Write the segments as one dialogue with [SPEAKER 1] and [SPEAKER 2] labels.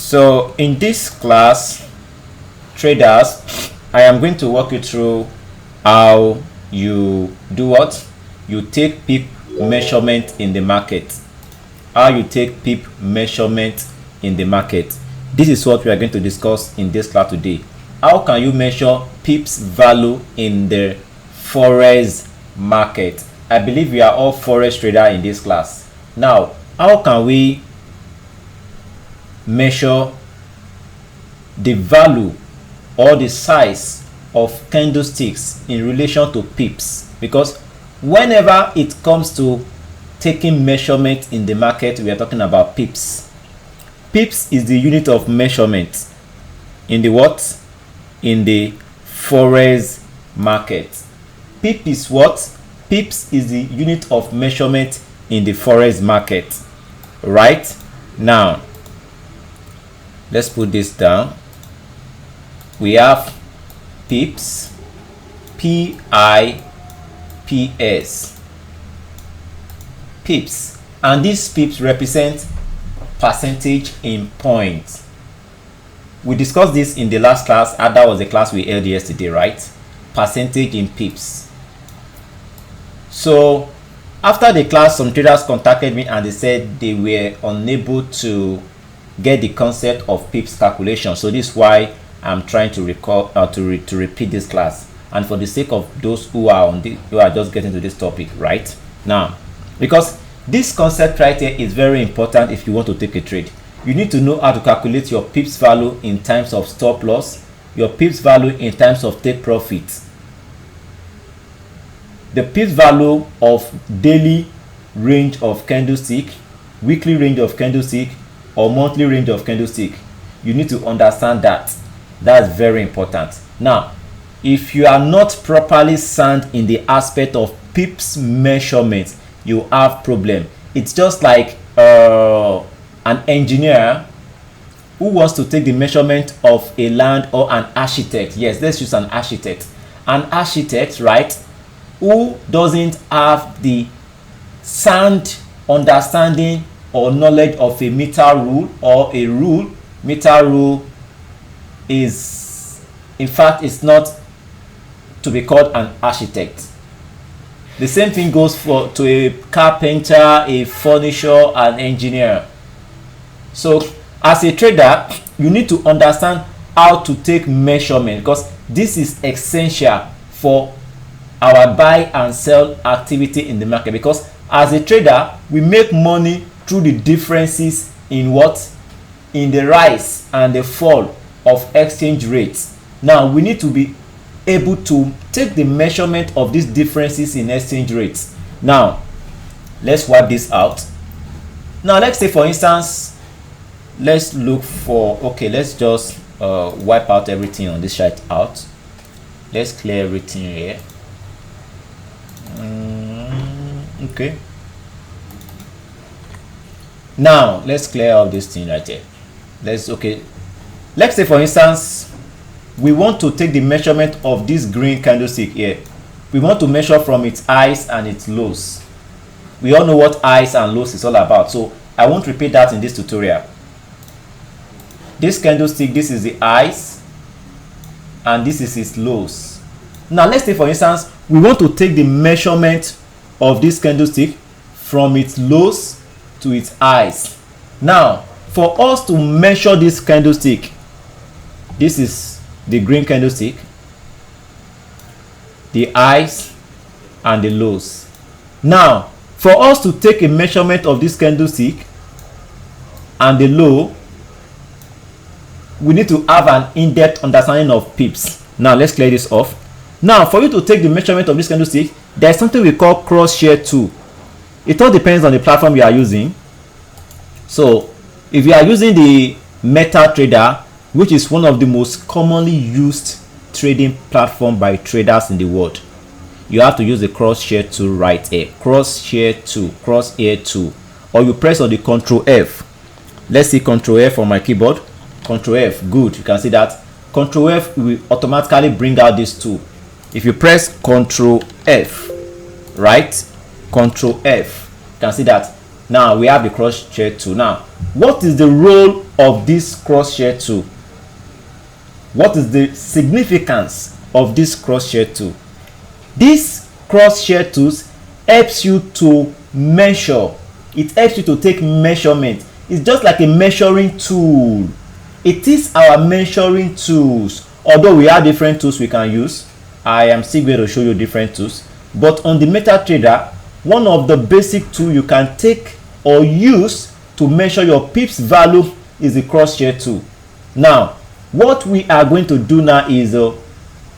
[SPEAKER 1] So in this class, traders, I am going to walk you through how you do what? You take pip measurement in the market. How you take pip measurement in the market. This is what we are going to discuss in this class today. How can you measure pips value in the Forex market? I believe we are all Forex traders in this class. Now, how can we measure the value or the size of candlesticks in relation to pips? Because whenever it comes to taking measurement in the market, we are talking about pips. Pips is the unit of measurement in the what? In the Forex market. Pip is what? Pips is the unit of measurement in the Forex market. Right? Now, let's put this down. We have pips, P-I-P-S, pips, and these pips represent percentage in points. We discussed this in the last class, and that was the class we held yesterday, right? Percentage in pips. So after the class, some traders contacted me and they said they were unable to get the concept of pips calculation. So this is why I'm trying to recall to repeat this class, and for the sake of those who are just getting to this topic right now, because this concept right here is very important. If you want to take a trade, you need to know how to calculate your pips value in terms of stop loss, your pips value in terms of take profit, the pips value of daily range of candlestick, weekly range of candlestick, or monthly range of candlestick. You need to understand that. That's very important. Now, if you are not properly sound in the aspect of pips measurement, you have problem. It's just like an engineer who wants to take the measurement of a land, or an architect. Yes, let's use an architect. An architect, right, who doesn't have the sound understanding or knowledge of a meter rule or a rule. Meter rule is, in fact, it's not to be called an architect. The same thing goes to a carpenter, a furniture, an engineer. So as a trader, you need to understand how to take measurement, because this is essential for our buy and sell activity in the market. Because as a trader, we make money through the differences in what? In the rise and the fall of exchange rates. Now we need to be able to take the measurement of these differences in exchange rates. Now let's wipe this out. Now let's say, for instance, let's look for, okay, let's just wipe out everything on this chart out. Let's clear everything here. Okay, now let's clear all this thing right here. Let's say, for instance, we want to take the measurement of this green candlestick here. We want to measure from its highs and its lows. We all know what highs and lows is all about, so I won't repeat that in this tutorial. This candlestick, this is the highs and this is its lows. Now let's say, for instance, we want to take the measurement of this candlestick from its lows to its highs. Now for us to measure this candlestick, this is the green candlestick, the highs and the lows. Now for us to take a measurement of this candlestick and the low, we need to have an in-depth understanding of pips. Now let's clear this off. Now for you to take the measurement of this candlestick, there is something we call cross-share tool. It all depends on the platform you are using. So if you are using the MetaTrader, which is one of the most commonly used trading platform by traders in the world, you have to use the cross-share tool right here. Cross-share tool, cross-hair tool, or you press on the Control F. Let's see Control F on my keyboard. Control F, good. You can see that Control F will automatically bring out this tool. If you press Control F, right, Control F, you can see that Now we have the cross-share tool. Now, what is the role of this cross-share tool? What is the significance of this cross-share tool? This cross-share tools helps you to measure. It helps you to take measurement. It's just like a measuring tool. It is our measuring tools. Although we have different tools we can use, I am still going to show you different tools. But on the MetaTrader, one of the basic tools you can take or use to measure your pips value is the cross-share tool. Now, what we are going to do now is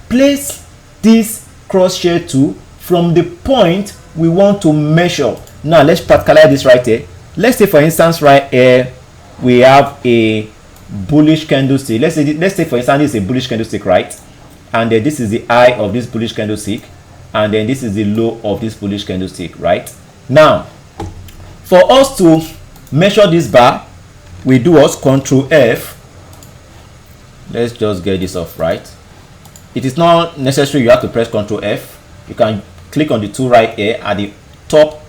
[SPEAKER 1] place this cross-share tool from the point we want to measure. Now, let's practicalize this right here. Let's say, for instance, right here, we have a bullish candlestick. Let's say for instance, this is a bullish candlestick, right? And then this is the high of this bullish candlestick, and then this is the low of this bullish candlestick, right? Now, for us to measure this bar, we do what? Control F. Let's just get this off, right? It is not necessary you have to press Control F. You can click on the tool right here at the top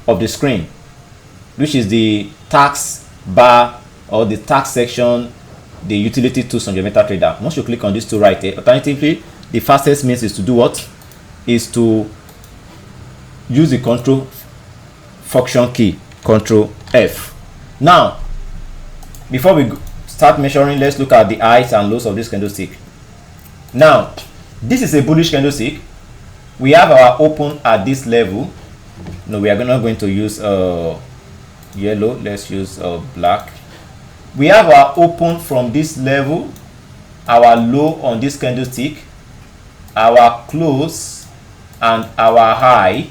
[SPEAKER 1] of the screen, which is the tax bar or the tax section, the utility tools on your MetaTrader. Once you click on this tool right here, alternatively, the fastest means is to do what? Is to use the control function key, Control F. Now, before we start measuring, let's look at the highs and lows of this candlestick. Now, this is a bullish candlestick. We have our open at this level. No, we are not going to use yellow. Let's use black. We have our open from this level, our low on this candlestick, our close, and our high.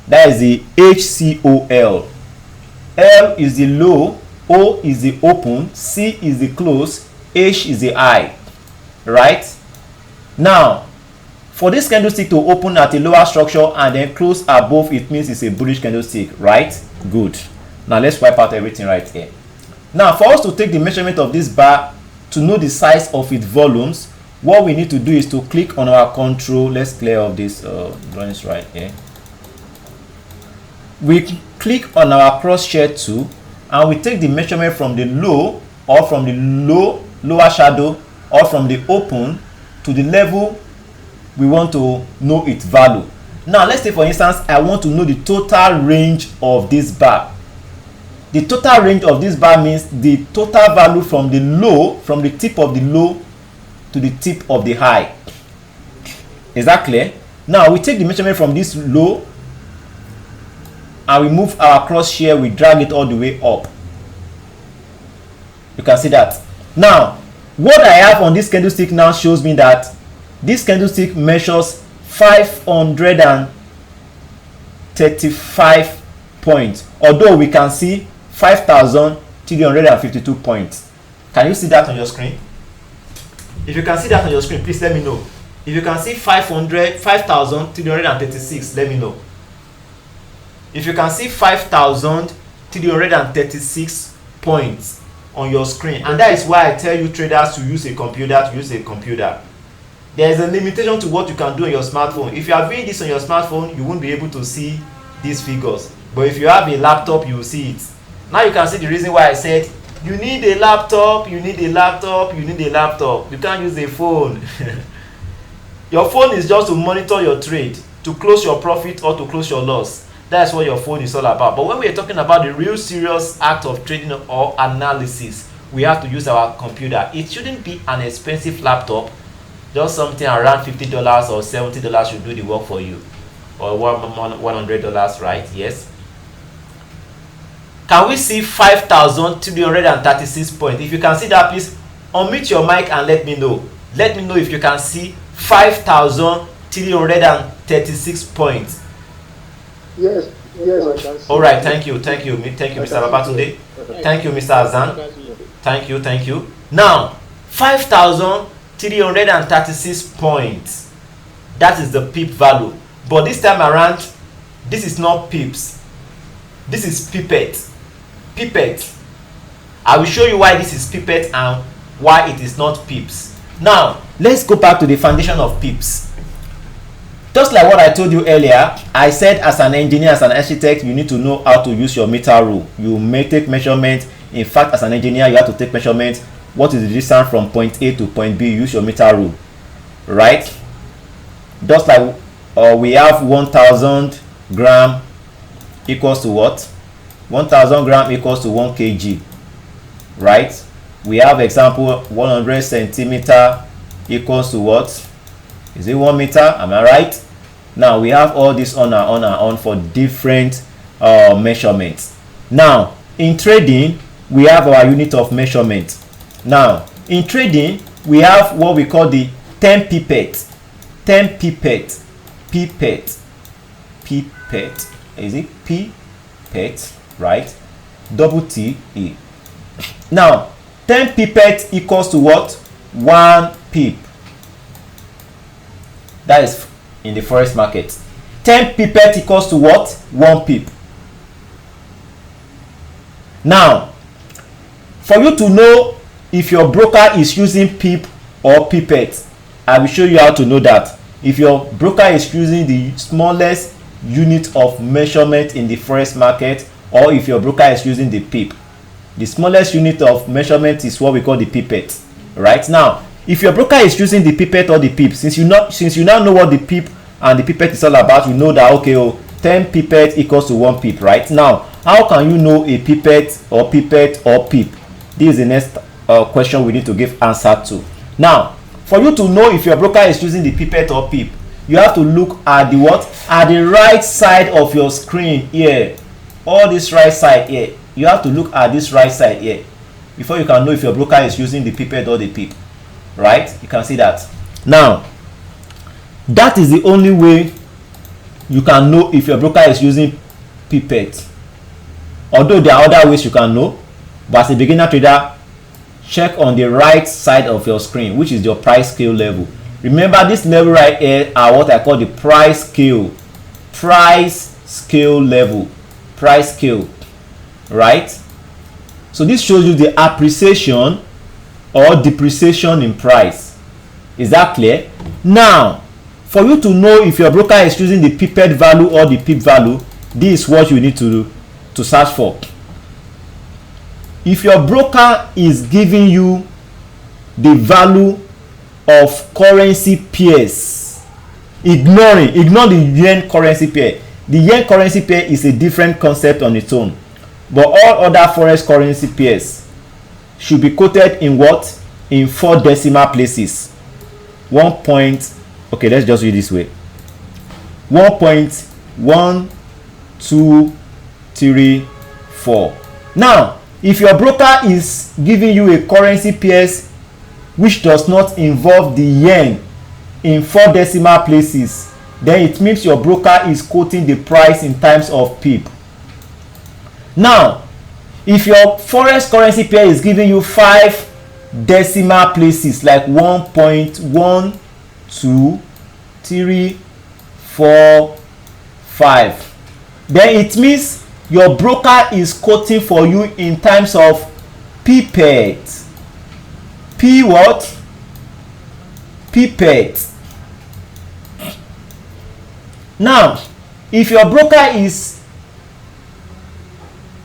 [SPEAKER 1] That is the HCOL. L is the low, O is the open, C is the close, H is the high. Right? Now, for this candlestick to open at a lower structure and then close above, it means it's a bullish candlestick, right? Good. Now let's wipe out everything right here. Now, for us to take the measurement of this bar to know the size of its volumes, what we need to do is to click on our control. Let's clear off this drawings right here. We click on our cross-share tool and we take the measurement from the low, or from the lower shadow, or from the open to the level we want to know its value. Now, let's say for instance, I want to know the total range of this bar. The total range of this bar means the total value from the low, from the tip of the low to the tip of the high. Is that clear? Now, we take the measurement from this low and we move our cross-share, we drag it all the way up. You can see that. Now, what I have on this candlestick now shows me that this candlestick measures 535 points, although we can see 5,352 points. Can you see that on your screen? If you can see that on your screen, please let me know. If you can see 5,336, let me know. If you can see 5,336 points on your screen, and that is why I tell you traders to use a computer. There is a limitation to what you can do on your smartphone. If you are viewing this on your smartphone, you won't be able to see these figures. But if you have a laptop, you will see it. Now you can see the reason why I said you need a laptop, you need a laptop, you need a laptop. You can't use a phone. Your phone is just to monitor your trade, to close your profit or to close your loss. That's what your phone is all about. But when we are talking about the real serious act of trading or analysis, we have to use our computer. It shouldn't be an expensive laptop. Just something around $50 or $70 should do the work for you, or $100, right? Yes. Can we see 5,336 points? If you can see that, please unmute your mic and let me know. Let me know if you can see 5,336 points.
[SPEAKER 2] Yes, I can see.
[SPEAKER 1] All right, thank you, Mr. Babatunde. Thank you, Mr. Azan. Thank you. Now, 5,336 points. That is the pip value. But this time around, this is not pips. This is Pipette. Pipette. I will show you why this is Pipette and why it is not pips. Now, let's go back to the foundation of pips. Just like what I told you earlier, I said as an engineer, as an architect, you need to know how to use your meter rule. You may take measurement. In fact, as an engineer, you have to take measurement. What is the distance from point A to point B? Use your meter rule, right? Just like we have 1,000 gram equals to what? 1,000 gram equals to 1 kg, right? We have example 100 centimeter equals to what? Is it 1 meter? Am I right? Now we have all this on and on for different measurements. Now in trading, we have our unit of measurement. Now in trading, we have what we call the 10 pipette. 10 pipette. Pipette. Pipette. Is it pipette? Right? Double T E. Now 10 pipette equals to what? 1 pip. That is in the forex market. 10 pipette equals to what? 1 pip. Now, for you to know if your broker is using pip or pipette, I will show you how to know that. If your broker is using the smallest unit of measurement in the forex market, or if your broker is using the pip, the smallest unit of measurement is what we call the pipette. Right now, if your broker is using the pipette or the pip, since you now know what the pip and the pipette is all about, you know that okay, 10 pipette equals to 1 pip. Right now, how can you know a pipette or pip? This is the next question we need to give answer to. Now, for you to know if your broker is using the pipette or pip, you have to look at the what? At the right side of your screen here. All this right side here. You have to look at this right side here before you can know if your broker is using the pipette or the pip. Right? You can see that. Now, that is the only way you can know if your broker is using pipette. Although there are other ways you can know, but as a beginner trader, check on the right side of your screen, which is your price scale level. Remember, this level right here are what I call the price scale. Price scale level. Price scale. Right? So this shows you the appreciation or depreciation in price. Is that clear? Now, for you to know if your broker is using the pipette value or the pip value, this is what you need to do to search for. If your broker is giving you the value of currency pairs, ignore the yen currency pair. The yen currency pair is a different concept on its own, but all other forex currency pairs should be quoted in what? In 4 decimal places. 1 point, okay, let's just read this way. 1.1234. Now, if your broker is giving you a currency pairs which does not involve the yen in 4 decimal places, then it means your broker is quoting the price in terms of pip. Now, if your forex currency pair is giving you 5 decimal places like 1.1234.5, then it means your broker is quoting for you in terms of Pipette. P what? Pipette. Now, if your broker is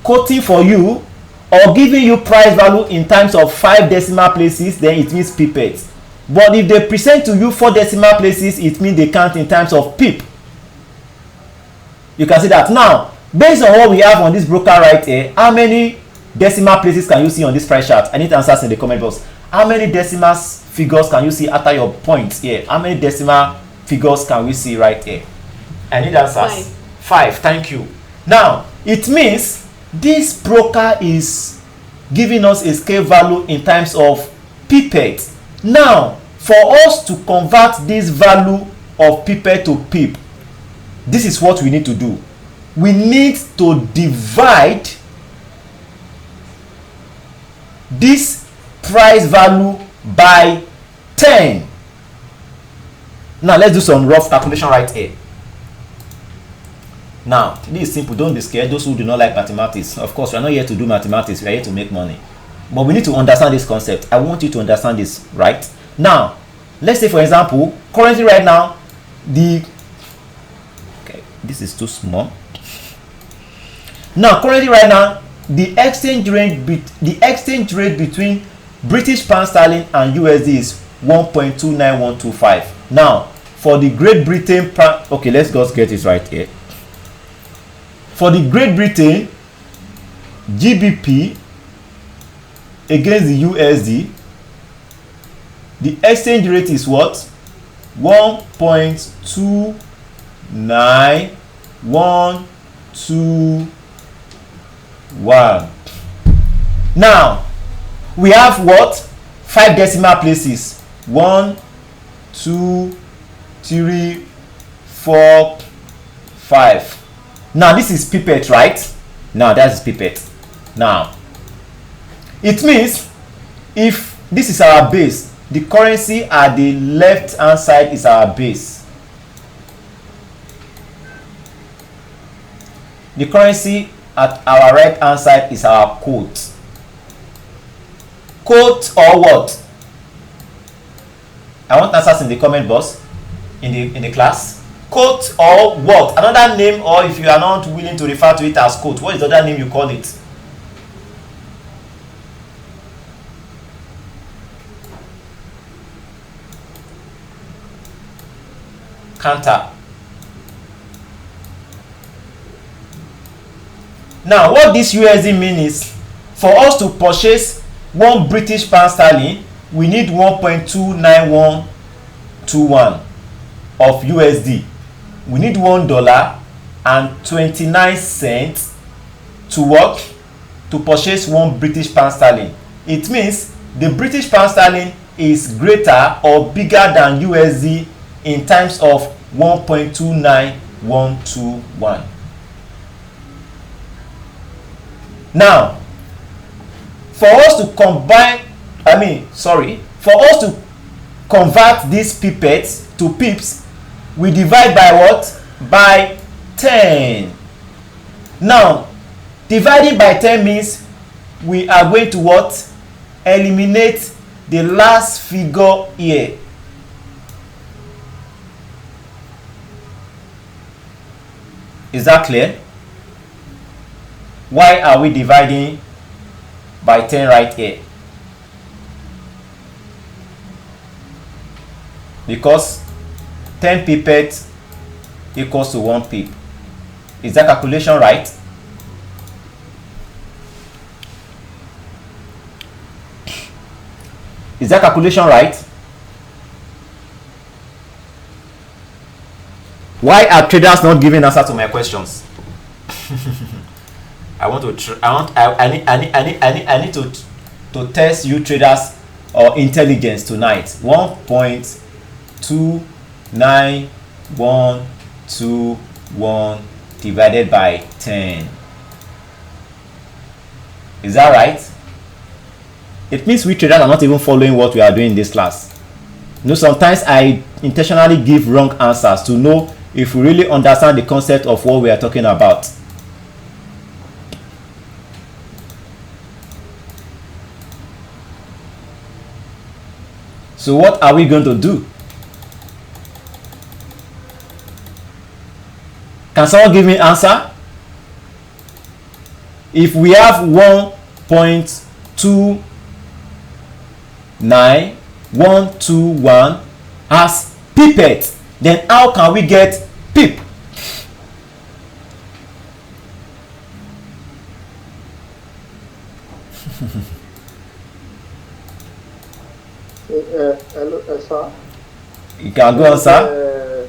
[SPEAKER 1] quoting for you or giving you price value in terms of 5 decimal places, then it means Pipette. But if they present to you 4 decimal places, it means they count in terms of pip. You can see that. Now, based on what we have on this broker right here, how many decimal places can you see on this price chart? I need answers in the comment box. How many decimal figures can you see after your points here? How many decimal figures can we see right here? I need answers. 5. Thank you. Now, it means this broker is giving us a scale value in terms of Pipette. Now, for us to convert this value of Pipette to pip, this is what we need to do. We need to divide this price value by 10. Now, let's do some rough calculation right here. Now, this is simple. Don't be scared. Those who do not like mathematics, of course, we are not here to do mathematics. We are here to make money. But we need to understand this concept. I want you to understand this, right? Now, let's say, for example, currently right now, the this is too small. Now currently right now the exchange rate between British pound sterling and USD is 1.29125. now for the Great Britain okay, let's just get it right here. For the Great Britain GBP against the USD, the exchange rate is what? 1.29121. Now we have what? 5 decimal places. 1, 2, 3, 4, 5. Now this is Pipette, right? Now that is Pipette. Now it means if this is our base, the currency at the left hand side is our base. The currency at our right hand side is our quote. Quote or what? I want answers in the comment box in the class. Quote or what? Another name, or if you are not willing to refer to it as quote, what is the other name you call it? Counter. Now what this USD means is for us to purchase 1 British pound sterling we need 1.29121 of USD. We need $1.29 to work to purchase 1 British pound sterling. It means the British pound sterling is greater or bigger than USD in terms of 1.29121. Now for us to convert these pipettes to pips, we divide by what? By 10. Now dividing by 10 means we are going to what? Eliminate the last figure here. Is that clear? Why are we dividing by 10 right here? Because 10 pipettes equals to 1 pip. Is that calculation right? Is that calculation right? Why are traders not giving answer to my questions? I need to test you traders or intelligence tonight. 1.29121 divided by 10. Is that right? It means we traders are not even following what we are doing in this class. You know, sometimes I intentionally give wrong answers to know if we really understand the concept of what we are talking about. So what are we going to do? Can someone give me an answer? If we have 1.29121 as pipette, then how can we get pip?
[SPEAKER 2] Hello, sir.
[SPEAKER 1] You can go on, sir.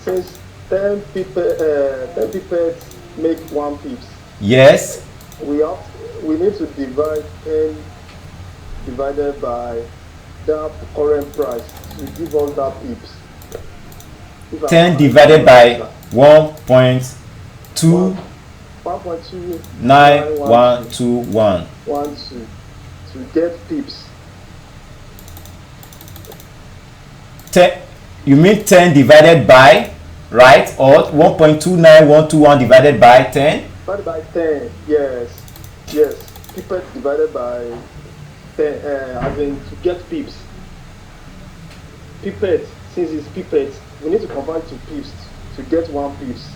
[SPEAKER 2] Since 10 pipettes make 1 pips.
[SPEAKER 1] Yes.
[SPEAKER 2] We need to divide 10 divided by the current price to give us that pips.
[SPEAKER 1] 10 divided by 1.29121
[SPEAKER 2] to get pips.
[SPEAKER 1] 10, you mean 10 divided by, right? Or 1.29121 divided by 10?
[SPEAKER 2] Divided by 10, yes. Pipette divided by 10, as in to get pips. Pipette, since it's pipette, we need to convert to pips to get 1 pips.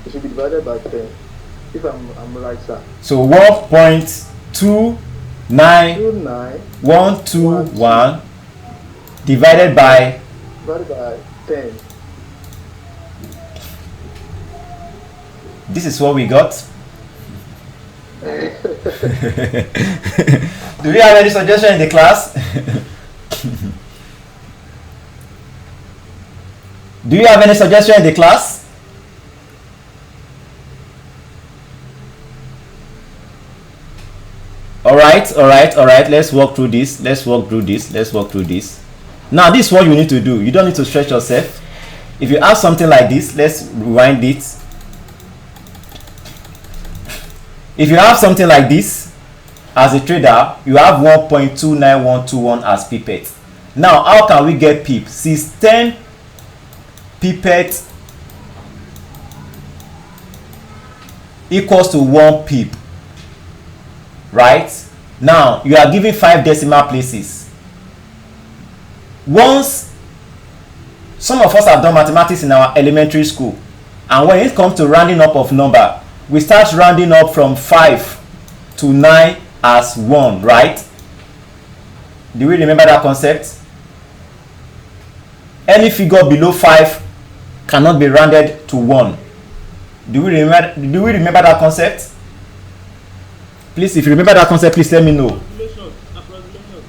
[SPEAKER 2] It should be divided by 10. If I'm right, sir.
[SPEAKER 1] So 1.29121 divided by
[SPEAKER 2] 10.
[SPEAKER 1] This is what we got. Do we have any suggestion in the class? Do you have any suggestion in the class? All right. Let's walk through this. Now, this is what you need to do. You don't need to stretch yourself. If you have something like this, let's rewind it. If you have something like this, as a trader, you have 1.29121 as Pipette. Now, how can we get pip? Since 10 Pipette equals to 1 pip, right? Now, you are given 5 decimal places. Once, some of us have done mathematics in our elementary school, and when it comes to rounding up of number, we start rounding up from 5 to 9 as 1, right? Do we remember that concept? Any figure below 5 cannot be rounded to 1. Do we remember that concept? Please, if you remember that concept, please let me know.
[SPEAKER 3] Approximation.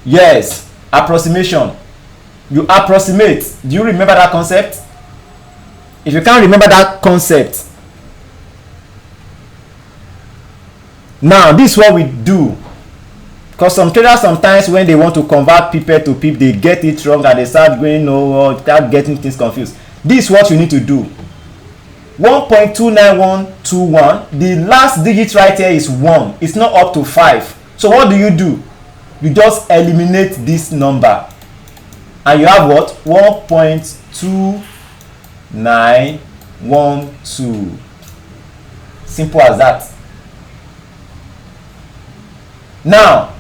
[SPEAKER 1] Yes, approximation. You approximate. Do you remember that concept? If you can't remember that concept, now this is what we do. Because some traders sometimes, when they want to convert Pipette to pip, they get it wrong and they start going or start getting things confused. This is what you need to do. 1.29121, the last digit right here is 1. It's not up to 5. So what do? You just eliminate this number and you have what? 1.2912. Simple as that. Now,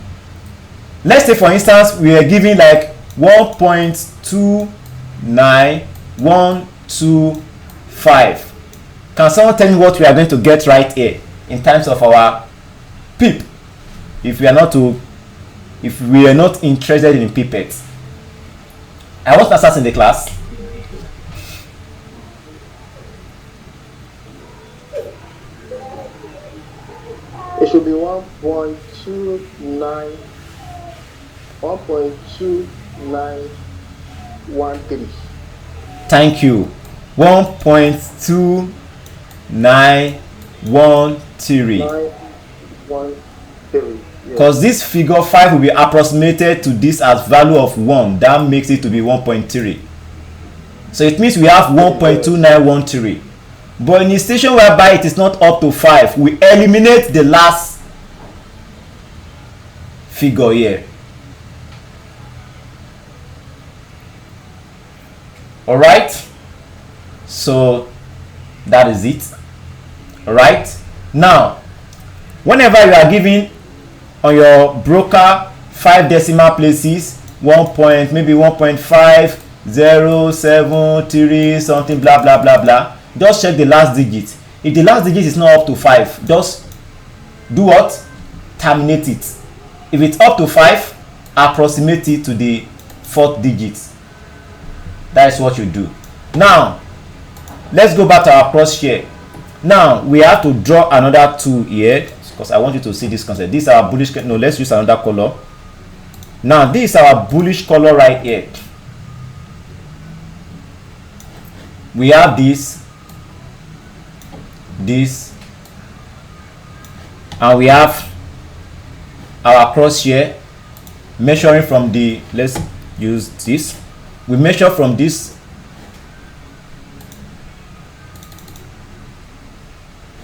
[SPEAKER 1] let's say for instance we are giving like 1.29125. Can someone tell me what we are going to get right here in terms of our pip? If we are not interested in pipettes, I want answers in the class.
[SPEAKER 2] It should be 1.2913.
[SPEAKER 1] Thank you. 1.2913.
[SPEAKER 2] 913.
[SPEAKER 1] Because this figure 5 will be approximated to this as value of 1. That makes it to be 1.3. So it means we have 1.2913. But in a situation whereby it is not up to 5, we eliminate the last figure here. Alright? So that is it. Alright? Now, whenever you are giving on your broker 5 decimal places, 1 maybe 1.5073 something blah blah blah blah, just check the last digit. If the last digit is not up to 5, just do what? Terminate it. If it's up to 5, approximate it to the 4th digit. That is what you do. Now, let's go back to our cross share. Now we have to draw another 2 here because I want you to see this concept. This is our bullish. No, let's use another color. Now this is our bullish color right here. We have this, and we have our cross here measuring from the, let's use this. We measure from this.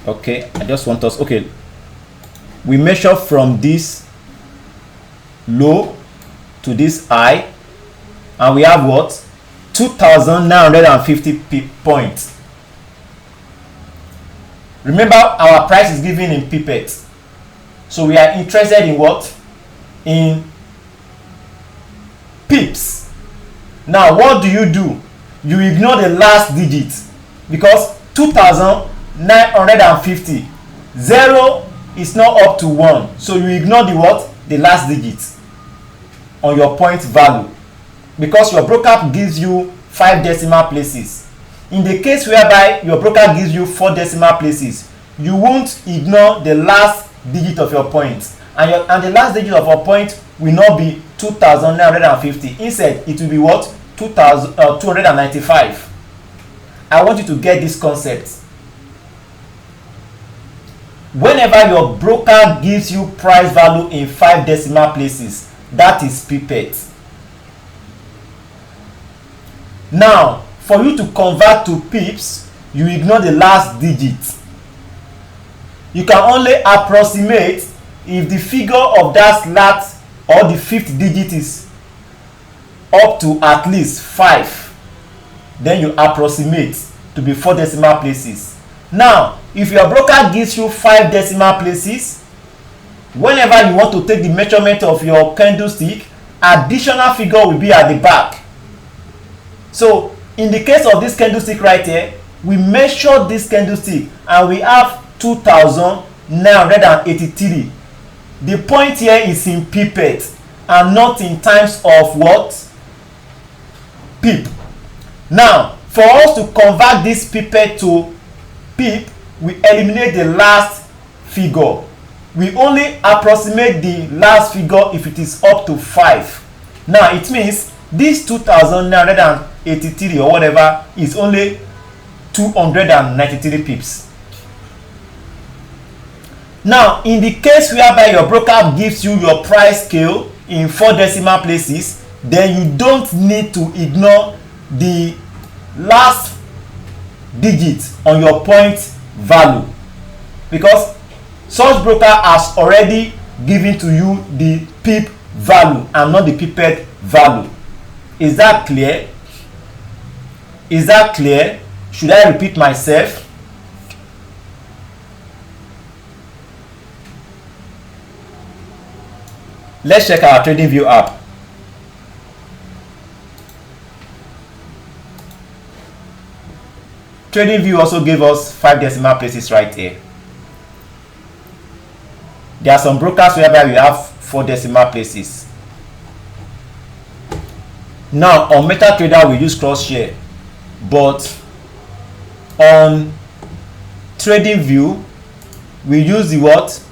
[SPEAKER 1] Okay, I just want us, okay, we measure from this low to this high, and we have what? 2,950 points. Remember, our price is given in pipettes, so we are interested in what? In pips. Now what do? You ignore the last digit because 2,000 950. 0 is not up to 1, so you ignore the what? The last digit on your point value, because your broker gives you 5 decimal places. In the case whereby your broker gives you 4 decimal places, you won't ignore the last digit of your point, and the last digit of your point will not be 2950. Instead, it will be what? 295. I want you to get this concept. Whenever your broker gives you price value in 5 decimal places, that is Pipette. Now, for you to convert to pips, you ignore the last digit. You can only approximate if the figure of that last or the 5th digit is up to at least 5. Then you approximate to be 4 decimal places. Now, if your broker gives you 5 decimal places, whenever you want to take the measurement of your candlestick, additional figure will be at the back. So in the case of this candlestick right here, we measure this candlestick and we have 2983. The point here is in pipette and not in times of what? Pip. Now, for us to convert this pipette to pip, we eliminate the last figure. We only approximate the last figure if it is up to 5. Now it means this 2983 or whatever is only 293 pips. Now, in the case whereby your broker gives you your price scale in 4 decimal places, then you don't need to ignore the last digit on your point value, because such broker has already given to you the pip value and not the pipette value. Is that clear? Is that clear? Should I repeat myself? Let's check our TradingView app. TradingView also gave us 5 decimal places right here. There are some brokers whereby we have 4 decimal places. Now on MetaTrader we use cross share, but on TradingView we use the what?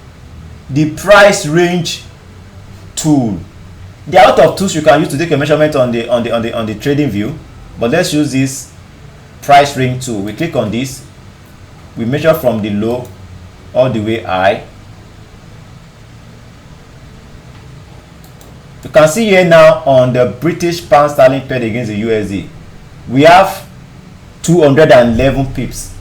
[SPEAKER 1] The price range tool. There are a lot of tools you can use to take a measurement on the TradingView, but let's use this price range tool. We click on this, we measure from the low all the way high. You can see here now on the British pound sterling paired against the USD, we have 211 pips.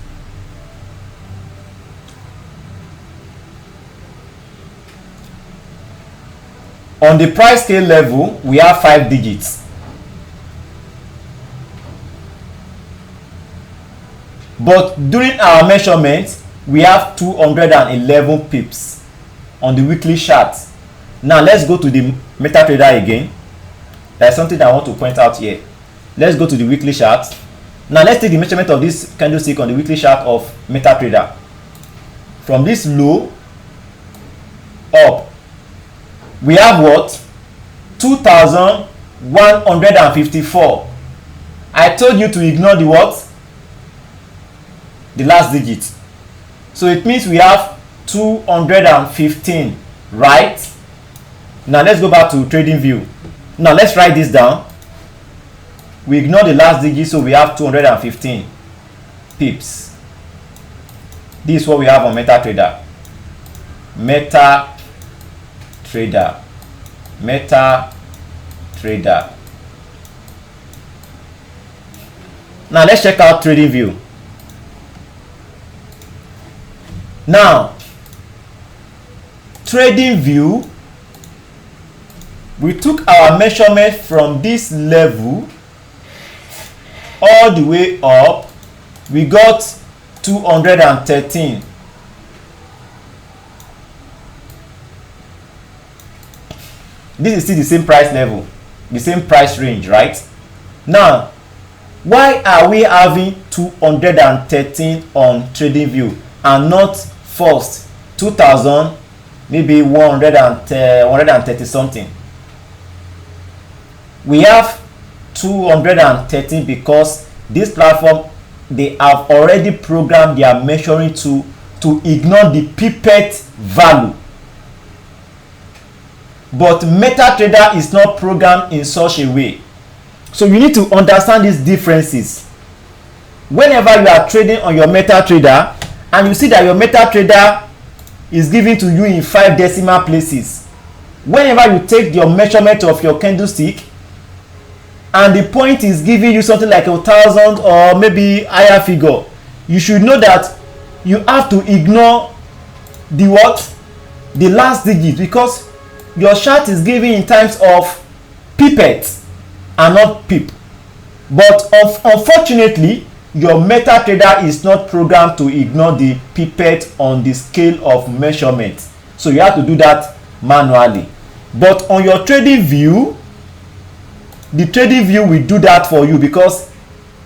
[SPEAKER 1] On the price scale level, we have 5 digits. But during our measurement, we have 211 pips on the weekly chart. Now let's go to the MetaTrader again. There's something I want to point out here. Let's go to the weekly chart. Now let's take the measurement of this candlestick on the weekly chart of MetaTrader. From this low up, we have what? 2154. I told you to ignore the what? The last digit. So it means we have 215, right? Now let's go back to TradingView. Now let's write this down. We ignore the last digit, so we have 215 pips. This is what we have on MetaTrader. MetaTrader. Now let's check out TradingView. Now, TradingView, we took our measurement from this level all the way up. We got 213. This is still the same price level, the same price range, right? Now, why are we having 213 on TradingView and not first 2000, maybe 130 something. We have 213 because this platform, they have already programmed their measuring tool to ignore the Pipette value. But MetaTrader is not programmed in such a way. So you need to understand these differences. Whenever you are trading on your MetaTrader and you see that your MetaTrader is given to you in 5 decimal places, whenever you take your measurement of your candlestick and the point is giving you something like 1,000 or maybe higher figure, you should know that you have to ignore the what? The last digit, because your chart is given in terms of Pipette and not pip. But unfortunately, your MetaTrader is not programmed to ignore the Pipette on the scale of measurement. So you have to do that manually. But on your TradingView, the TradingView will do that for you because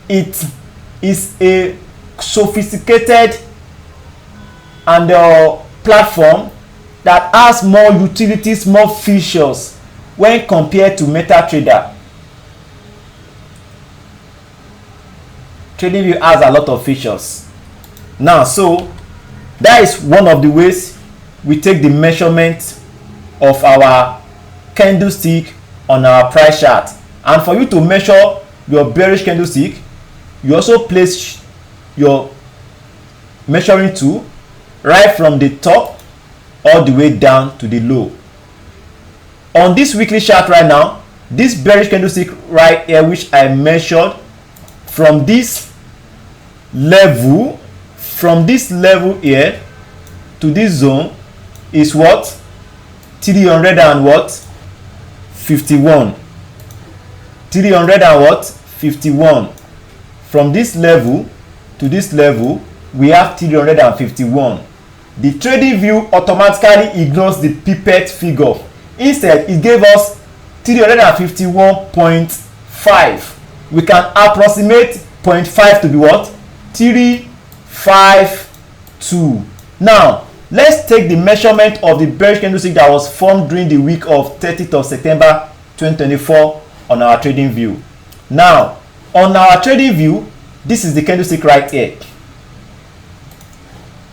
[SPEAKER 1] it is a sophisticated and platform that has more utilities, more features when compared to MetaTrader. TradingView has a lot of features. Now, so that is one of the ways we take the measurement of our candlestick on our price chart. And for you to measure your bearish candlestick, you also place your measuring tool right from the top all the way down to the low. On this weekly chart right now, this bearish candlestick right here, which I measured from this level here to this zone, is what? 351. 351. From this level to this level, we have 351. The TradingView automatically ignores the Pipette figure. Instead, it gave us 351.5. We can approximate 0.5 to be what? 352. Now, let's take the measurement of the bearish candlestick that was formed during the week of 30th of September 2024 on our TradingView. Now, on our TradingView, this is the candlestick right here.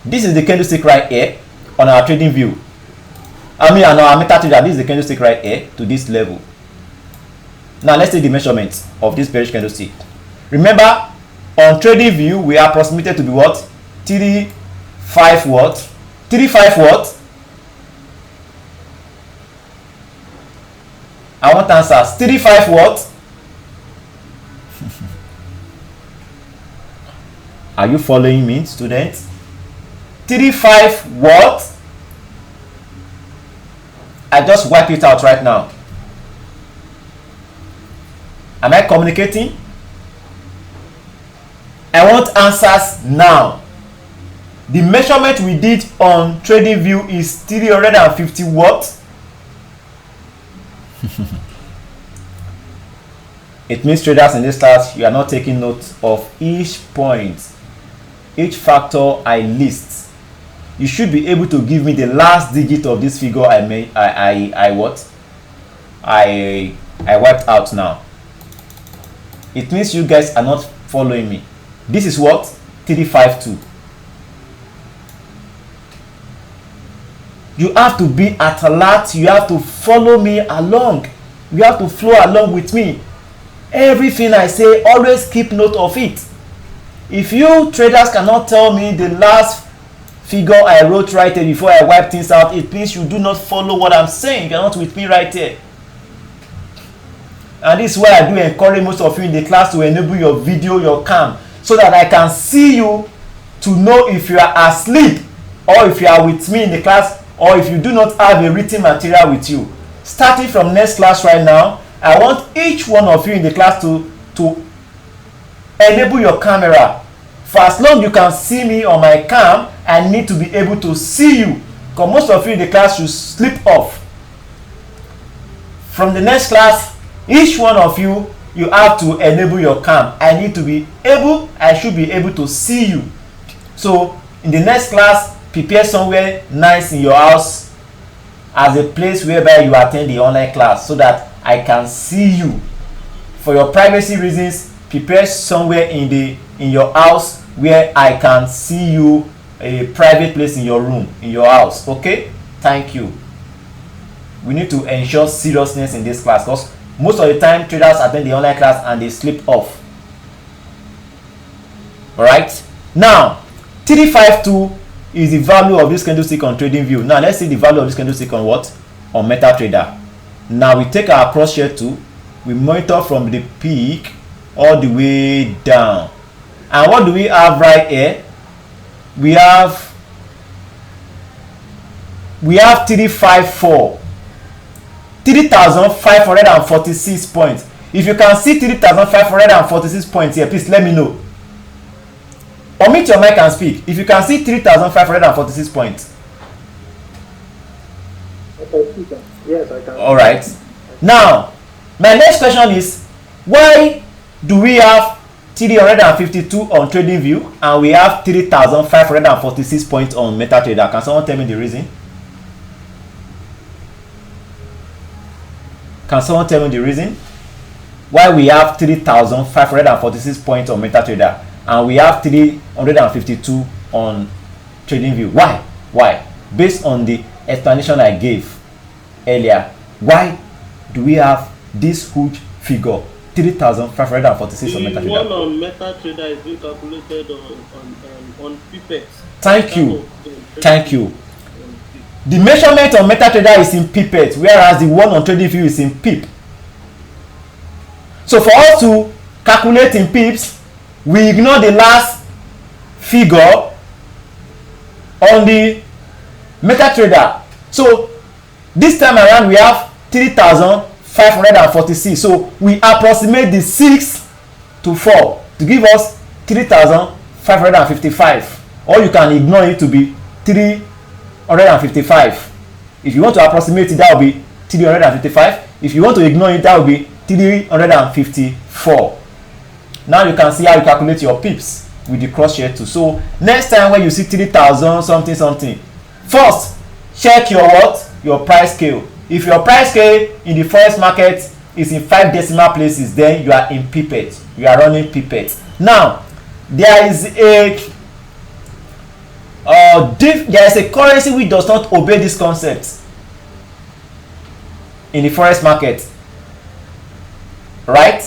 [SPEAKER 1] This is the candlestick right here on our TradingView. On our MetaTrader, this is the candlestick right here to this level. Now, let's take the measurement of this bearish candlestick. Remember, on TradingView, we are approximated to be what? 35 what? 35 what? I want answers. 35 what? Are you following me, students? 35 what? I just wipe it out right now. Am I communicating? I want answers now. The measurement we did on TradingView is 350 what? It means traders in this class, you are not taking note of each point, each factor I list. You should be able to give me the last digit of this figure I wiped out now. It means you guys are not following me. This is what? 352. You have to be at alert. You have to follow me along. You have to flow along with me. Everything I say, always keep note of it. If you traders cannot tell me the last figure I wrote right here before I wipe things out, it means you do not follow what I'm saying. You're not with me right here. And this is why I do encourage most of you in the class to enable your video, your cam, so that I can see you to know if you are asleep or if you are with me in the class, or if you do not have a written material with you. Starting from next class right now, I want each one of you in the class to enable your camera. For as long you can see me on my cam, I need to be able to see you, because most of you in the class should sleep off. From the next class, each one of you you have to enable your cam. I should be able to see you. So in the next class, prepare somewhere nice in your house as a place whereby you attend the online class, so that I can see you. For your privacy reasons, prepare somewhere in your house where I can see you, a private place in your room, in your house. Okay, thank you. We need to ensure seriousness in this class, because most of the time traders attend the online class and they slip off. All right, now 352 is the value of this candlestick on TradingView. Now let's see the value of this candlestick on what? On MetaTrader. Now we take our cross-share tool, we monitor from the peak all the way down, and what do we have right here? We have 354, 3,546 points. If you can see 3,546 points here, please let me know. Omit your mic and speak if you can see 3,546 points.
[SPEAKER 2] Yes, I can.
[SPEAKER 1] All right. Now, my next question is, why do we have 352 on TradingView and we have 3,546 points on MetaTrader? Can someone tell me the reason? Can someone tell me the reason why we have 3,546 points on MetaTrader and we have 352 on TradingView? Why? Based on the explanation I gave earlier, why do we have this huge figure, 3,546 on MetaTrader?
[SPEAKER 3] The one on MetaTrader is being calculated on Pipettes.
[SPEAKER 1] Thank you. The measurement on MetaTrader is in Pipette, whereas the one on TradingView is in Pip. So for us to calculate in pips, we ignore the last figure on the MetaTrader. So this time around we have 3,546. So we approximate the 6 to 4 to give us 3,555. Or you can ignore it to be 355. If you want to approximate it, that will be 355. If you want to ignore it, that will be 354. Now you can see how you calculate your pips with the cross-share tool. So next time when you see 3,000 something, first check your what? Your price scale. If your price scale in the Forex market is in 5 decimal places, then you are in Pipette. You are running Pipette. Now there is a currency which does not obey this concept in the Forex market, right?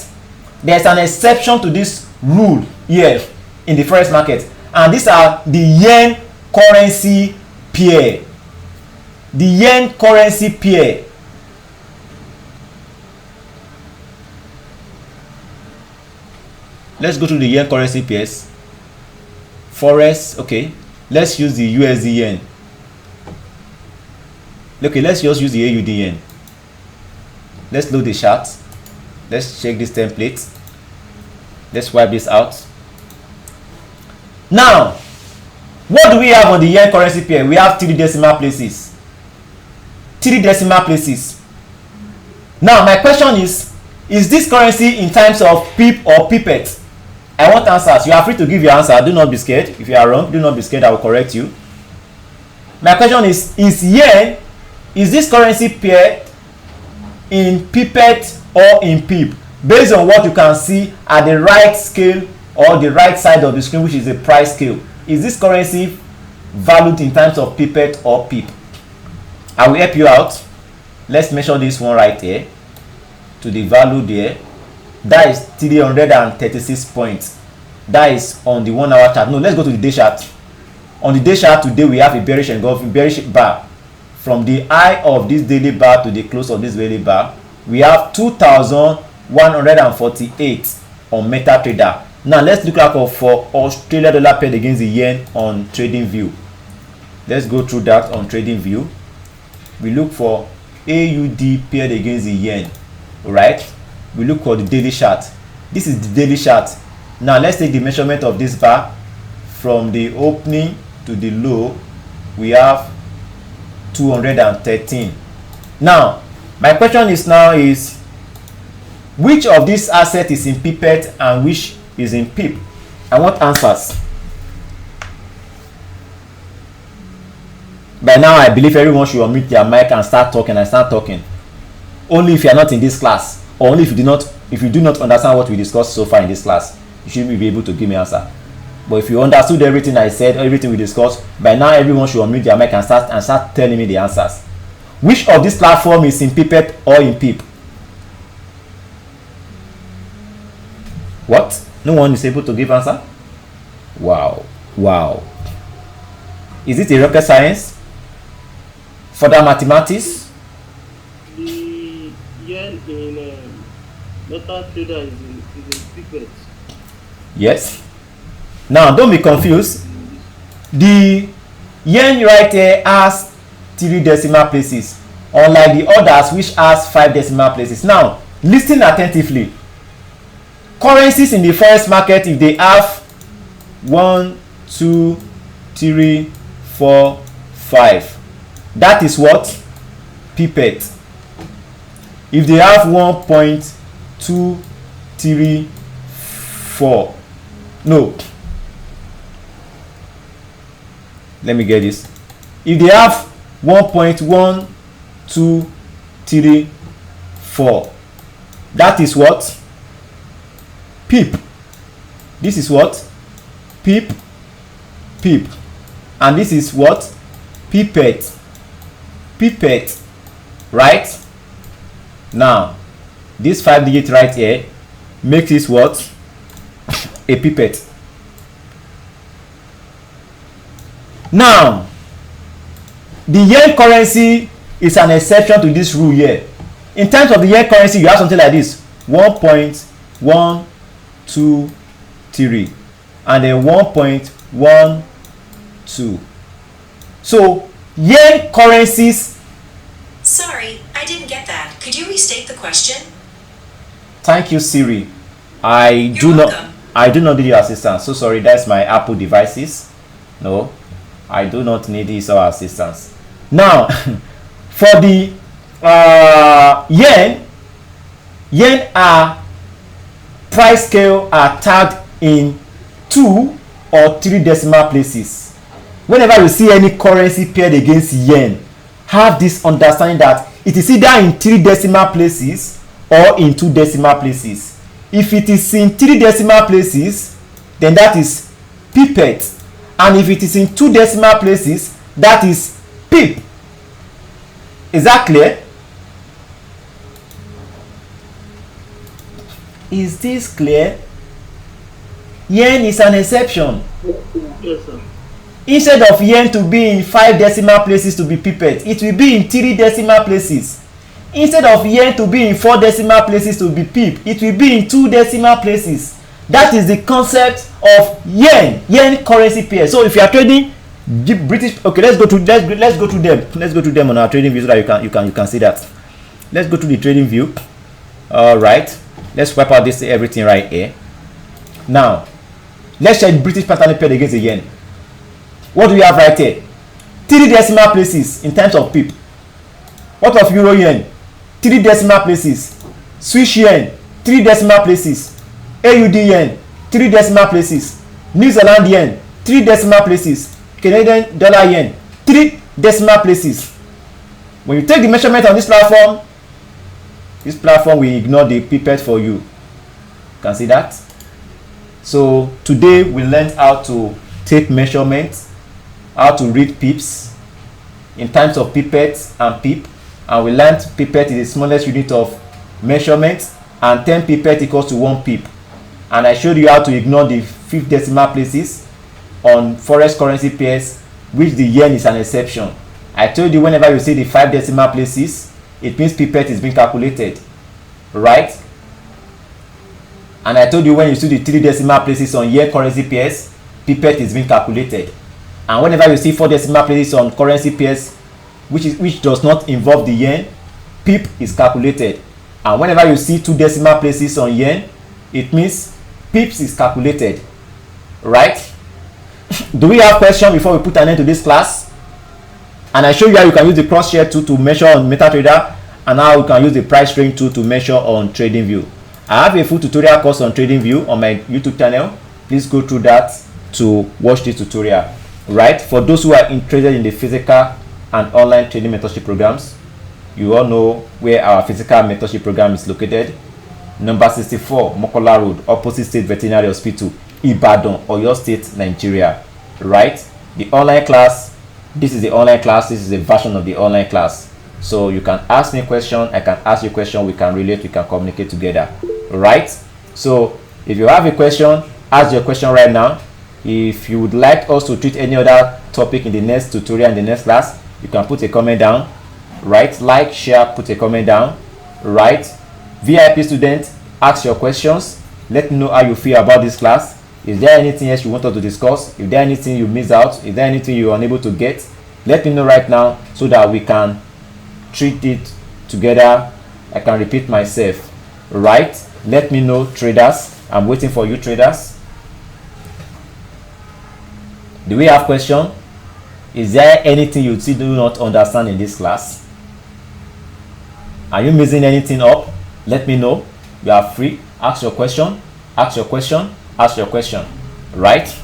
[SPEAKER 1] There's an exception to this rule here in the Forex market, and these are the yen currency pair. The yen currency pair. Let's go to the yen currency pairs. Forex, okay. Let's use the USD yen. Okay, let's just use the AUD yen. Let's load the chart. Let's check this template. Let's wipe this out. Now, what do we have on the yen currency pair? We have 3 decimal places. 3 decimal places. Now, my question is this currency in terms of pip or pipette? I want answers. You are free to give your answer. Do not be scared. If you are wrong, do not be scared. I will correct you. My question is yen, is this currency pair in pipette or in pip? Based on what you can see at the right scale or the right side of the screen, which is a price scale, is this currency valued in terms of pipette or pip? I will help you out. Let's measure this one right here to the value there. That is 336 points. That is on the 1 hour chart. No, let's go to the day chart. On the day chart today, we have a bearish engulfing bearish bar. From the high of this daily bar to the close of this daily bar, we have 2,148 on MetaTrader. Now let's look out for Australian dollar paired against the yen on TradingView. Let's go through that on TradingView. We look for AUD paired against the yen. Right? We look for the daily chart. This is the daily chart. Now let's take the measurement of this bar from the opening to the low. We have 213. Now my question is Which of these assets is in Pipette and which is in Pip? I want answers. By now, I believe everyone should unmute their mic and start talking. Only if you are not in this class, or only if you do not understand what we discussed so far in this class, you should be able to give me answer. But if you understood everything I said, everything we discussed, by now everyone should unmute their mic and start telling me the answers. Which of this platform is in Pipette or in Pip? What? No one is able to give answer? Wow. Is it a rocket science? Further mathematics?
[SPEAKER 3] The yen in metal trader is in Pipettes.
[SPEAKER 1] Yes. Now don't be confused. The yen right here has 3 decimal places, unlike the others which has 5 decimal places. Now listen attentively. Currencies in the forex market, if they have 1, 2, 3, 4, 5, that is what? Pipette. If they have 1.234, no, let me get this. If they have 1.1234, that is what? Pip. This is what? Pip. And this is what? Pipette. Right? Now, this 5 digit right here makes this what? A pipette. Now, the yen currency is an exception to this rule here. In terms of the yen currency, you have something like this: 1.123 and then 1.12. So yen currencies.
[SPEAKER 4] Sorry, I didn't get that. Could you restate the question?
[SPEAKER 1] Thank you, Siri. I do not need your assistance. So sorry, that's my Apple devices. No, I do not need his or assistance. Now, for the yen are price scale are tagged in 2 or 3 decimal places. Whenever you see any currency paired against yen, have this understanding that it is either in 3 decimal places or in 2 decimal places. If it is in 3 decimal places, then that is Pipette, and if it is in 2 decimal places, that is Pip. Is that clear? Is this clear? Yen is an exception.
[SPEAKER 3] Yes, sir.
[SPEAKER 1] Instead of yen to be in 5 decimal places to be Pipette, it will be in 3 decimal places. Instead of yen to be in 4 decimal places to be Pip, it will be in 2 decimal places. That is the concept of yen currency pair. So if you are trading British, okay, let's go to them on our trading view so that you can see that. Let's go to the trading view. All right, let's wipe out this everything right here. Now let's check British pattern paired against the yen. What do we have right here? 3 decimal places in terms of Pip. What of euro yen? 3 decimal places. Swiss yen, 3 decimal places. AUD yen, 3 decimal places. New Zealand yen, 3 decimal places. Canadian dollar yen, 3 decimal places. When you take the measurement on this platform will ignore the Pipette for you. Can see that? So today we learned how to take measurements, how to read pips in terms of Pipettes and Pip, and we learned Pipette is the smallest unit of measurement and 10 Pipette equals to 1 pip. And I showed you how to ignore the 5th decimal places on forex currency pairs, which the yen is an exception. I told you whenever you see the 5 decimal places, it means Pipette is being calculated, right? And I told you when you see the 3 decimal places on yen currency pairs, Pipette is being calculated. And whenever you see 4 decimal places on currency pairs which does not involve the yen, Pip is calculated. And whenever you see 2 decimal places on yen, it means Pips is calculated, right? Do we have questions before we put an end to this class? And I show you how you can use the cross share tool to measure on MetaTrader, and how you can use the price range tool to measure on TradingView. I have a full tutorial course on TradingView on my YouTube channel. Please go through that to watch this tutorial. Right, for those who are interested in the physical and online trading mentorship programs, you all know where our physical mentorship program is located. Number 64 Mokola Road, opposite State Veterinary Hospital, Ibadan, Oyo State, Nigeria. Right, the online class, this is the online class, this is a version of the online class. So you can ask me a question, I can ask you a question, we can relate, we can communicate together. Right, so if you have a question, ask your question right now. If you would like us to treat any other topic in the next tutorial, in the next class, you can put a comment down. Right, like, share, put a comment down. Right, VIP student, ask your questions. Let me know how you feel about this class. Is there anything else you want us to discuss? If there anything you missed out, is there anything you are unable to get, let me know right now so that we can treat it together. I can repeat myself. Right, let me know, traders. I'm waiting for you, traders. Do we have question? Is there anything you still do not understand in this class? Are you missing anything up? Let me know. You are free. Ask your question. Ask your question. Ask your question. Right?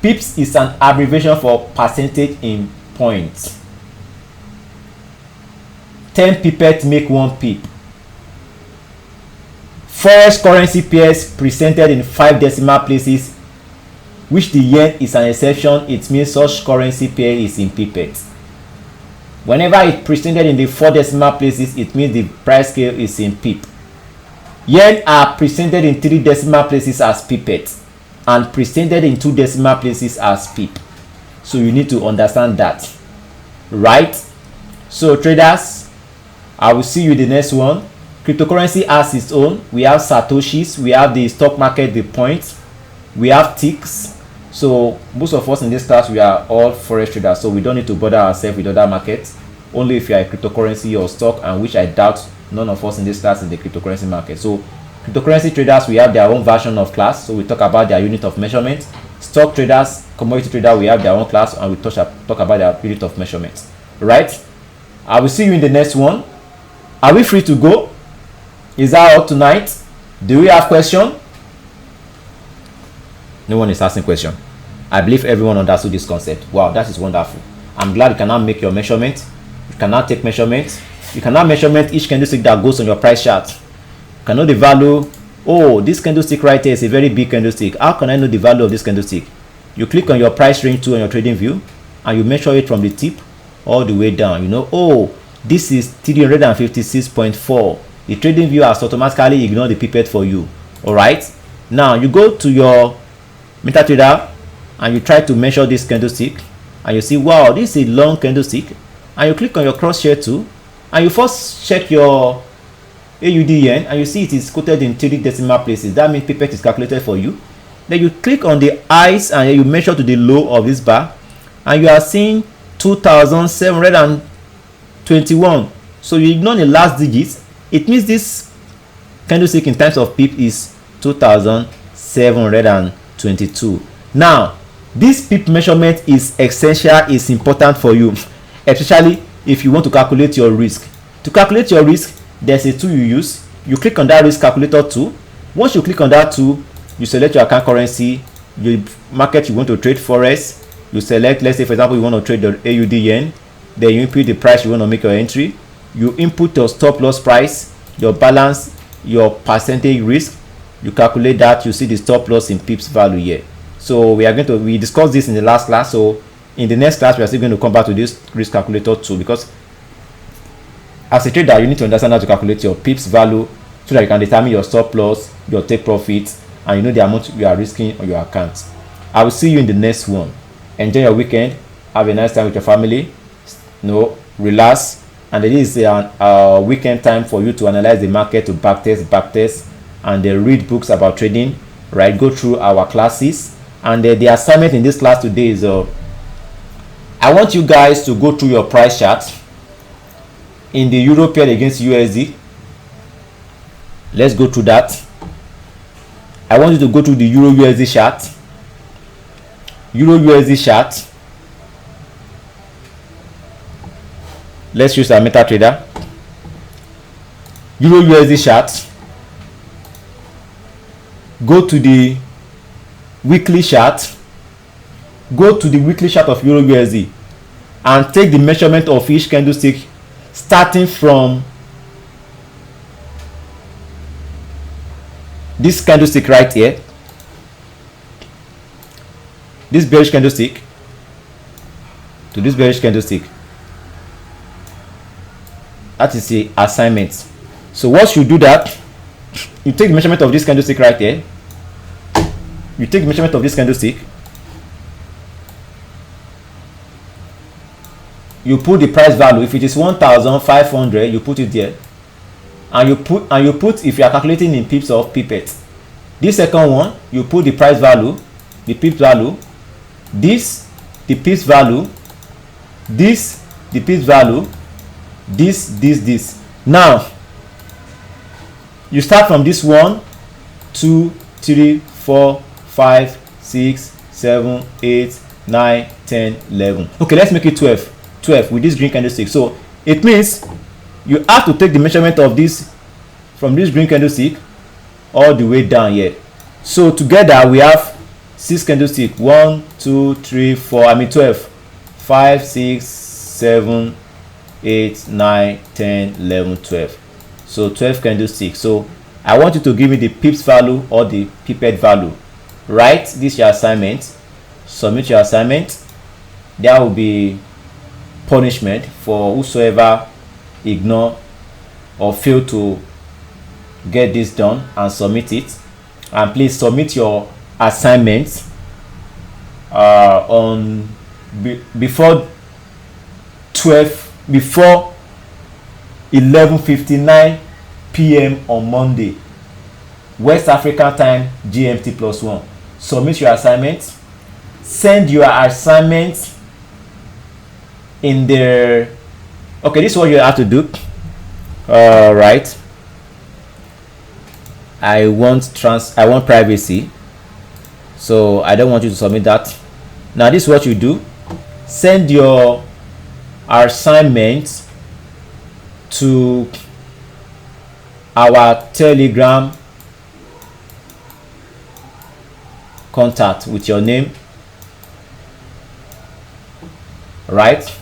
[SPEAKER 1] Pips is an abbreviation for percentage in points. 10 pipettes make 1 pip. Forex currency pairs presented in 5 decimal places, which the yen is an exception, it means such currency pair is in pipettes. Whenever it's presented in the 4 decimal places, it means the price scale is in pip. Yen are presented in 3 decimal places as pipettes and presented in 2 decimal places as pip. So you need to understand that. Right? So traders, I will see you in the next one. Cryptocurrency has its own. We have satoshis, we have the stock market, the points, we have ticks. So most of us in this class, we are all forex traders, so we don't need to bother ourselves with other markets. Only if you are a cryptocurrency or stock, and which I doubt none of us in this class in the cryptocurrency market. So cryptocurrency traders, we have their own version of class, so we talk about their unit of measurement. Stock traders, commodity traders, we have their own class, and we talk about their unit of measurement. Right, I will see you in the next one. Are we free to go? Is that all tonight? Do we have question? No one is asking question. I believe everyone understood this concept. Wow, that is wonderful. I'm glad you can now make your measurement. You can now take measurements. You can now measurement each candlestick that goes on your price chart. You can know the value. Oh, this candlestick right here is a very big candlestick. How can I know the value of this candlestick? You click on your price range tool on your trading view and you measure it from the tip all the way down. You know, oh, this is 356.4. The trading view has automatically ignored the pipette for you. All right, now you go to your MetaTrader and you try to measure this candlestick and you see, wow, this is a long candlestick, and you click on your cross share tool and you first check your AUD yen and you see it is quoted in 3 decimal places. That means pipette is calculated for you. Then you click on the highs and you measure to the low of this bar and you are seeing 2721. So you ignore the last digits. It means this candlestick in terms of pip is 2722. Now this pip measurement is essential, is important for you, especially if you want to calculate your risk. To calculate your risk, there's a tool you use. You click on that risk calculator tool. Once you click on that tool, you select your account currency, the market you want to trade forex. You select, let's say for example you want to trade the AUD yen, then you input the price you want to make your entry. You input your stop loss price, your balance, your percentage risk. You calculate that. You see the stop loss in pips value here. So we discussed this in the last class. So in the next class we are still going to come back to this risk calculator tool, because as a trader you need to understand how to calculate your pips value so that you can determine your stop loss, your take profits, and you know the amount you are risking on your account. I will see you in the next one. Enjoy your weekend. Have a nice time with your family. Relax. And it is a weekend time for you to analyze the market, to backtest, and read books about trading. Right, go through our classes. And the assignment in this class today is I want you guys to go through your price chart in the European against USD. Let's go through that. I want you to go through the Euro USD chart. Euro USD chart. Let's use our MetaTrader. Euro USD chart, go to the weekly chart, go to the weekly chart of Euro USD and take the measurement of each candlestick starting from this candlestick right here, this bearish candlestick, to this bearish candlestick. That is the assignment. So once you do that, you take the measurement of this candlestick right here, you take the measurement of this candlestick, you put the price value. If it is 1,500, you put it there, and you put if you are calculating in pips of pipette. This second one, you put the price value, the pips value, this the pips value, this the pips value, this. Now you start from this 1, 2, 3, 4, 5, 6, 7, 8, 9, 10, 11. Okay, let's make it 12 with this green candlestick. So it means you have to take the measurement of this from this green candlestick all the way down here. So together we have 6 candlestick, 1, 2, 3, 4, 12, 5, 6, 7, 8, 9, 10, 11, 12. So 12 candlesticks. So I want you to give me the pips value or the pipette value. Write this your assignment, submit your assignment. There will be punishment for whosoever ignore or fail to get this done and submit it. And please submit your assignments on before 11:59 p.m. on Monday, West African time, GMT +1. Submit your assignments. Send your assignments in the okay, this is what you have to do. Right, I want privacy, so I don't want you to submit that. Now this is what you do. Send your assignments to our Telegram contact with your name, right?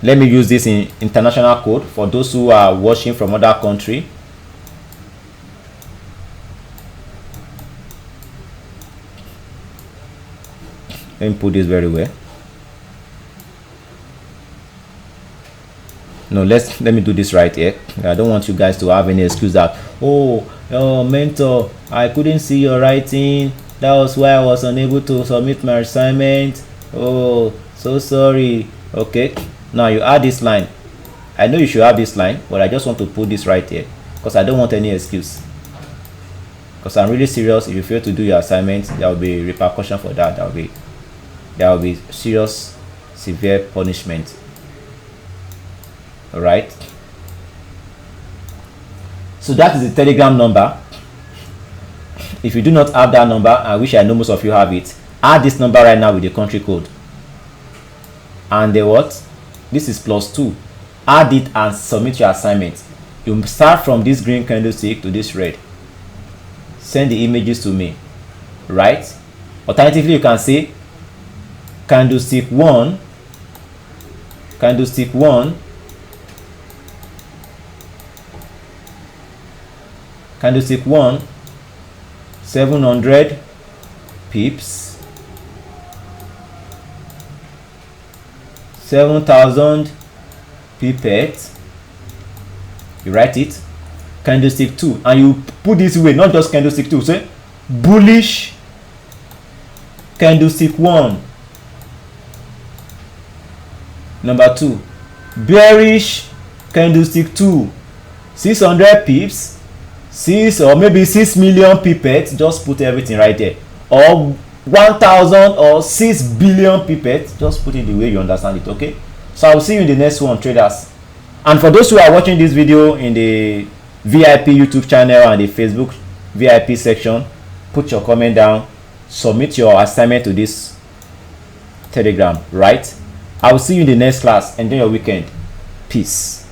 [SPEAKER 1] Let me use this in international code for those who are watching from other country. Let me put this very well. No, let me do this right here. I don't want you guys to have any excuse that oh mentor, I couldn't see your writing, that was why I was unable to submit my assignment. Oh, so sorry. Okay, now you add this line. I know you should have this line, but I just want to put this right here because I don't want any excuse, because I'm really serious. If you fail to do your assignment, there will be repercussion for that. There will be serious, severe punishment. All right, so that is the Telegram number. If you do not have that number, I wish I know most of you have it, add this number right now with the country code, and the what, this is +2. Add it and submit your assignment. You start from this green candlestick to this red. Send the images to me, right? Alternatively, you can say candlestick 1, candlestick 1, candlestick 1, 700 pips, 7,000 pipette. You write it. Candlestick 2, and you put this way, not just candlestick 2. Say bullish candlestick 1, number 2, bearish candlestick 2, 600 pips, 6 or maybe 6 million pipettes. Just put everything right there, or 1,000 or 6 billion pipettes. Just put it the way you understand it. Okay, so I'll see you in the next one, traders. And for those who are watching this video in the VIP YouTube channel and the Facebook VIP section, put your comment down, submit your assignment to this Telegram, right? I will see you in the next class. Enjoy your weekend. Peace.